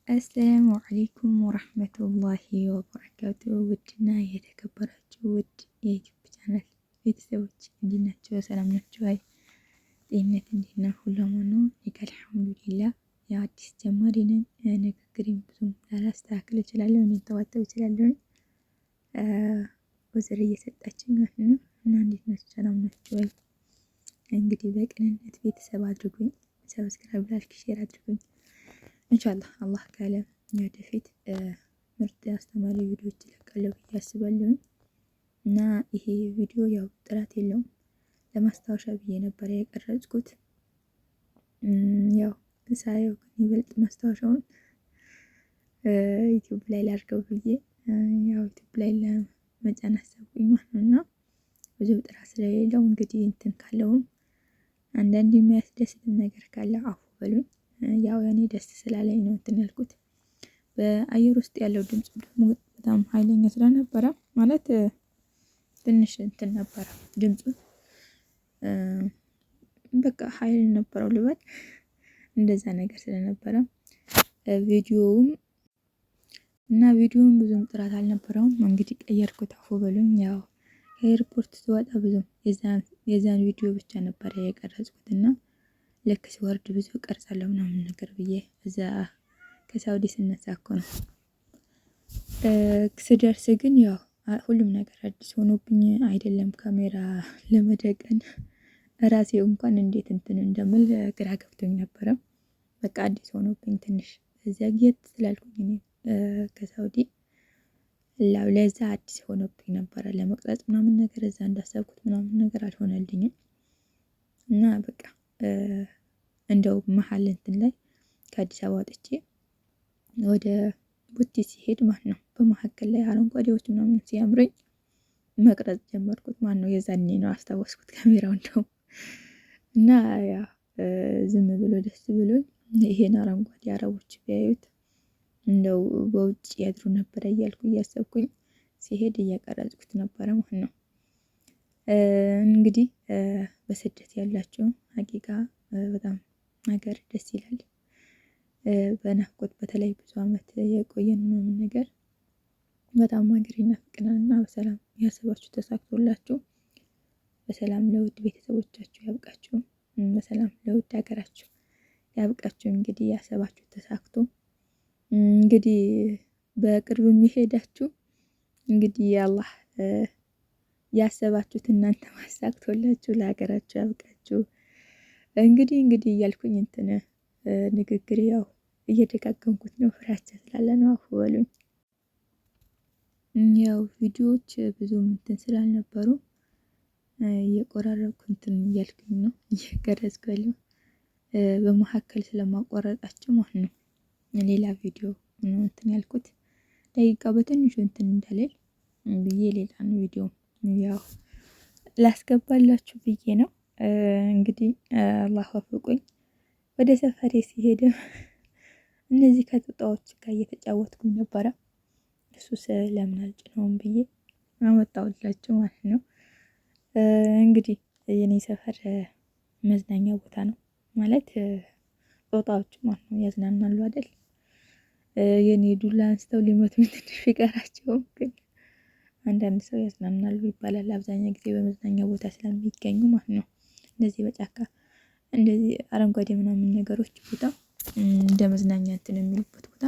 አሰላሙ አለይኩም ወራህመቱላሂ ወበረካቱ። ውድና የተከበራችሁ ውድ የዩቲዩብ ቻናል ቤተሰቦች እንዴት ናቸው? ሰላም ናቸው? አይ ጤንነት እንዴት ነው? ሁሉ አማን ነው? አልሐምዱሊላህ። ያው አዲስ ጀማሪ ነኝ። ንግግሬን ብዙም ላላስተካክል እችላለሁ፣ ልንተዋተው እችላለሁ። ወዘር እየሰጣችኝ ማለት ነው። እና እንዴት ናቸው? ሰላም ናቸው? አይ እንግዲህ በቅንነት ቤተሰብ አድርጉኝ፣ ሰብስክራይብ፣ ላይክ፣ ሼር አድርጉኝ። ኢንሻአላህ አላህ ካለ ወደፊት ምርጥ አስተማሪ ቪዲዮዎች እለቃለሁ ብዬ አስባለሁ። እና ይሄ ቪዲዮ ያው ጥራት የለውም፣ ለማስታወሻ ብዬ ነበር የቀረጽኩት። ያው ሳየው ግን ይበልጥ ማስታወሻውን ዩቲዩብ ላይ ላድርገው ብዬ ያው ዩቲዩብ ላይ ለመጫን አሰብኩኝ ማለት ነው። እና ብዙ ጥራት ስለሌለው እንግዲህ እንትን ካለውም አንዳንድ የሚያስደስትም ነገር ካለ አፉ በሉኝ። ያው ያኔ ደስ ስላለኝ ነው እንትን ያልኩት። በአየር ውስጥ ያለው ድምጽ ደግሞ በጣም ኃይለኛ ስለነበረ ማለት ትንሽ እንትን ነበረ ድምጹ፣ በቃ ኃይል ነበረው ልበል፣ እንደዛ ነገር ስለነበረ ቪዲዮውም ብዙም ጥራት አልነበረውም። እንግዲህ ቀየርኩት፣ አፉ በሉኝ። ያው ኤርፖርት ስወጣ ብዙም የዛን ቪዲዮ ብቻ ነበረ የቀረጽኩት እና ልክ ሲወርድ ብዙ ቀርጻለሁ ምናምን ነገር ብዬ እዛ ከሳውዲ ስነሳ እኮ ነው። ስደርስ ግን ያው ሁሉም ነገር አዲስ ሆኖብኝ አይደለም ካሜራ ለመደቀን ራሴው እንኳን እንዴት እንትን እንደምል ግራ ገብቶኝ ነበረ። በቃ አዲስ ሆኖብኝ ትንሽ ዘግየት ስላልኩኝ እኔ ከሳውዲ ለዛ አዲስ ሆኖብኝ ነበረ ለመቅረጽ ምናምን ነገር እዛ እንዳሰብኩት ምናምን ነገር አልሆነልኝም። እና በቃ እንደው መሀል እንትን ላይ ከአዲስ አበባ ወጥቼ ወደ ቡቲ ሲሄድ ማለት ነው፣ በመካከል ላይ አረንጓዴዎች ምናምን ሲያምረኝ መቅረጽ ጀመርኩት ማለት ነው። የዛኔ ነው አስታወስኩት ካሜራው እንደው እና ያ ዝም ብሎ ደስ ብሎኝ ይሄን አረንጓዴ አረቦች ቢያዩት እንደው በውጭ ያድሩ ነበረ እያልኩ እያሰብኩኝ ሲሄድ እያቀረጽኩት ነበረ ማለት ነው። እንግዲህ በስደት ያላችሁ ሀቂቃ በጣም ነገር ደስ ይላል። በናፍቆት በተለይ ብዙ አመት የቆየን ምናምን ነገር በጣም ሀገር ይናፍቀናል እና በሰላም ያሰባችሁ ተሳክቶላችሁ በሰላም ለውድ ቤተሰቦቻችሁ ያብቃችሁ፣ በሰላም ለውድ ሀገራችሁ ያብቃችሁ። እንግዲህ ያሰባችሁ ተሳክቶ እንግዲህ በቅርብ የሚሄዳችሁ እንግዲህ አላህ ያሰባችሁት እናንተ ማሳክቶላችሁ ለሀገራችሁ ያብቃችሁ። እንግዲህ እያልኩኝ እንትን ንግግር ያው እየደጋገምኩት ነው፣ ፍራቻ ስላለ ነው፣ አፉ በሉኝ። ያው ቪዲዮዎች ብዙም እንትን ስላልነበሩ እየቆራረጥኩ እንትን እያልኩኝ ነው እየቀረጽኩ ያለው፣ በመካከል ስለማቋረጣቸው ማለት ነው። ሌላ ቪዲዮ ነው እንትን ያልኩት ደቂቃው በትንሹ እንትን እንዳለል ብዬ ሌላ ነው ቪዲዮ ያው ላስገባላችሁ ብዬ ነው። እንግዲህ አላህ ወፍቆኝ ወደ ሰፈሬ ሲሄድም እነዚህ ከጦጣዎች ጋር እየተጫወትኩኝ ነበረ። እሱ ስለምን አልጭነውም ብዬ አመጣሁላችሁ ማለት ነው። እንግዲህ የኔ ሰፈር መዝናኛ ቦታ ነው ማለት ጦጣዎቹ ማለት ነው ያዝናናሉ አይደል? የኔ ዱላ አንስተው ሊመቱኝ ትንሽ ቢቀራቸውም ግን አንዳንድ ሰው ያዝናናሉ ይባላል። አብዛኛው ጊዜ በመዝናኛ ቦታ ስለሚገኙ ማለት ነው። እንደዚህ በጫካ እንደዚህ አረንጓዴ ምናምን ነገሮች ቦታ እንደ መዝናኛ እንትን የሚሉበት ቦታ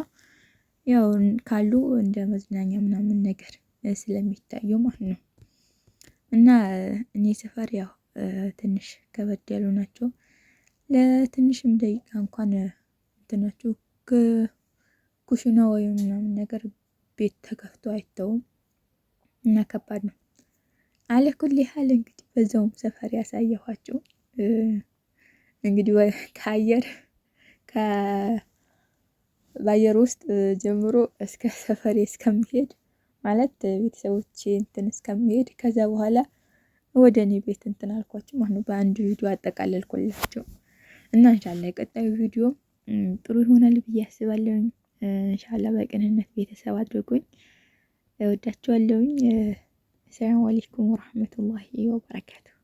ያው ካሉ እንደ መዝናኛ ምናምን ነገር ስለሚታዩ ማለት ነው። እና እኔ ሰፈር ያው ትንሽ ከበድ ያሉ ናቸው። ለትንሽም ደቂቃ እንኳን እንትናችሁ ኩሽና ወይም ምናምን ነገር ቤት ተከፍቶ አይተውም እና ከባድ ነው። አለኩል ያህል እንግዲህ በዛውም ሰፈር ያሳየኋችሁ እንግዲህ በአየር ውስጥ ጀምሮ እስከ ሰፈሬ እስከምሄድ ማለት ቤተሰቦቼ እንትን እስከምሄድ ከዛ በኋላ ወደ እኔ ቤት እንትን አልኳችሁ ማለት ነው። በአንድ ቪዲዮ አጠቃለልኩላችሁ እና ኢንሻአላህ የቀጣዩ ቪዲዮ ጥሩ ይሆናል ብዬ አስባለሁኝ። ኢንሻአላህ በቅንነት ቤተሰብ አድርጉኝ። እወዳችኋለሁኝ። ሰላም አለይኩም ወራህመቱላሂ ወበረካቱ።